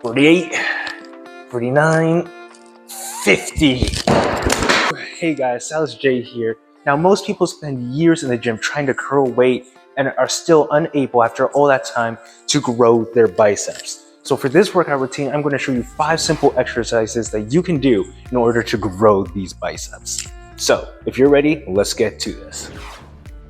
48, 49, 50. Hey guys, Sal's Jay here. Now most people spend years in the gym trying to curl weight and are still unable after all that time to grow their biceps. So for this workout routine, I'm going to show you 5 simple exercises that you can do in order to grow these biceps. So if you're ready, let's get to this.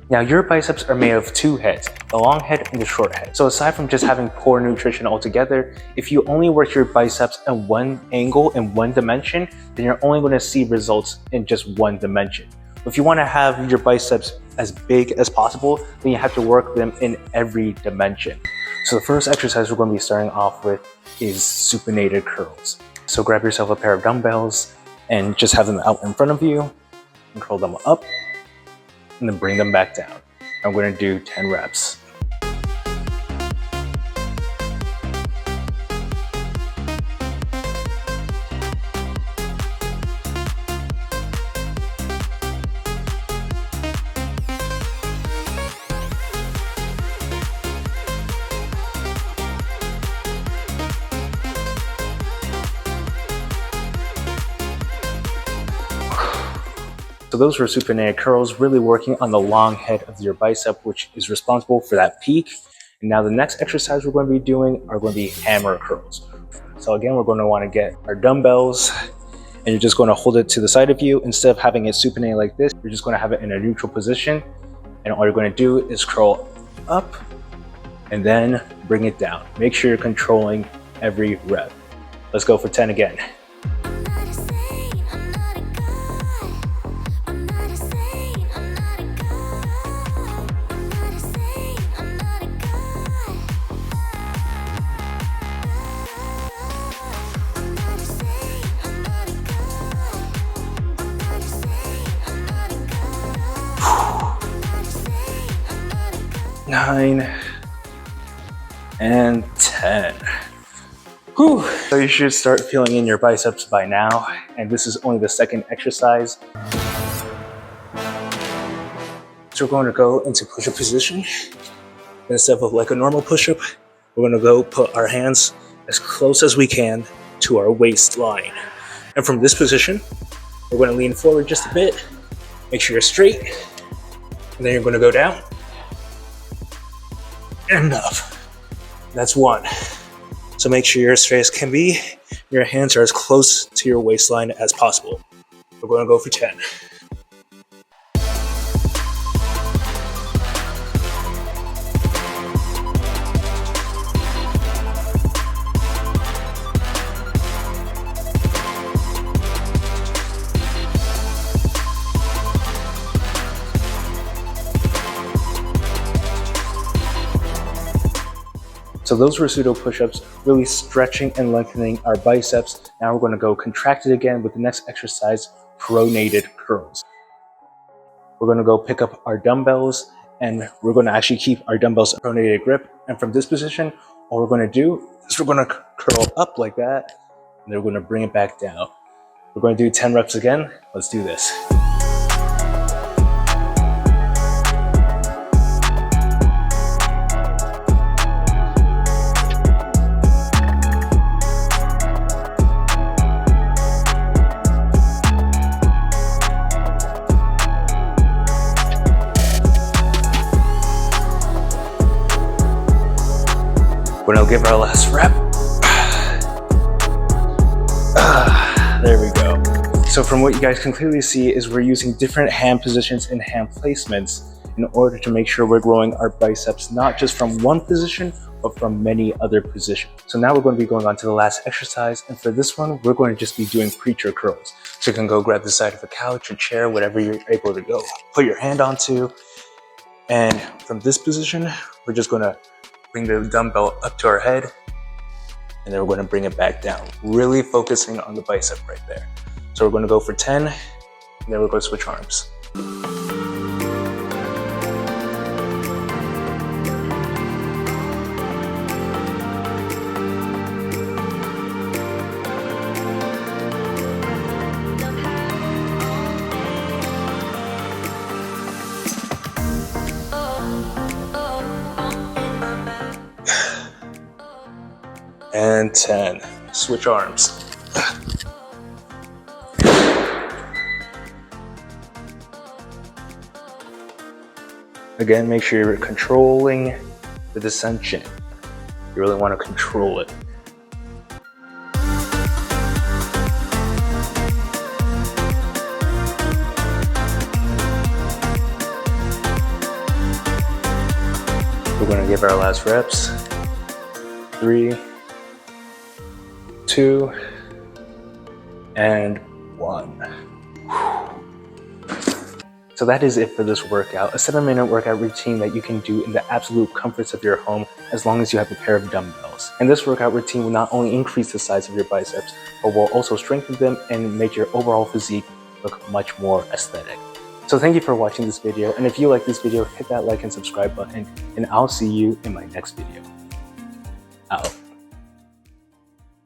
Now your biceps are made of 2 heads, the long head and the short head. So aside from just having poor nutrition altogether, if you only work your biceps in one angle in one dimension, then you're only going to see results in just one dimension. If you want to have your biceps as big as possible, then you have to work them in every dimension. So the first exercise we're going to be starting off with is supinated curls. So grab yourself a pair of dumbbells and just have them out in front of you and curl them up and then bring them back down. I'm going to do 10 reps. So those were supinated curls, really working on the long head of your bicep, which is responsible for that peak. And now the next exercise we're going to be doing are going to be hammer curls. So again, we're going to want to get our dumbbells and you're just going to hold it to the side of you. Instead of having it supinated like this, you're just going to have it in a neutral position. And all you're going to do is curl up and then bring it down. Make sure you're controlling every rep. Let's go for 10 again. Nine and 10. Whew. So you should start feeling in your biceps by now, and this is only the second exercise. So we're going to go into push-up position. Instead of like a normal push-up, we're going to go put our hands as close as we can to our waistline. And from this position, we're going to lean forward just a bit, make sure you're straight, and then you're going to go down. And up. That's 1. So make sure you're as straight as can be. Your hands are as close to your waistline as possible. We're going to go for 10. So those were pseudo push-ups, really stretching and lengthening our biceps. Now we're going to go contracted again with the next exercise, pronated curls. We're going to go pick up our dumbbells and we're going to actually keep our dumbbells pronated grip. And from this position, all we're going to do is we're going to curl up like that and then we're going to bring it back down. We're going to do 10 reps again. Let's do this. We're gonna give our last rep. There we go. So from what you guys can clearly see is we're using different hand positions and hand placements in order to make sure we're growing our biceps, not just from one position, but from many other positions. So now we're going to be going on to the last exercise. And for this one, we're going to just be doing preacher curls. So you can go grab the side of a couch or chair, whatever you're able to go, put your hand onto. And from this position, we're just gonna bring the dumbbell up to our head, and then we're going to bring it back down, really focusing on the bicep right there. So we're going to go for 10, and then we're going to switch arms. and 10. Switch arms. Again, make sure you're controlling the descension. You really want to control it. We're going to give our last reps. 3, 2, and 1. So that is it for this workout, a 7-minute workout routine that you can do in the absolute comforts of your home as long as you have a pair of dumbbells. And this workout routine will not only increase the size of your biceps, but will also strengthen them and make your overall physique look much more aesthetic. So thank you for watching this video, and if you like this video, hit that like and subscribe button, and I'll see you in my next video. Out.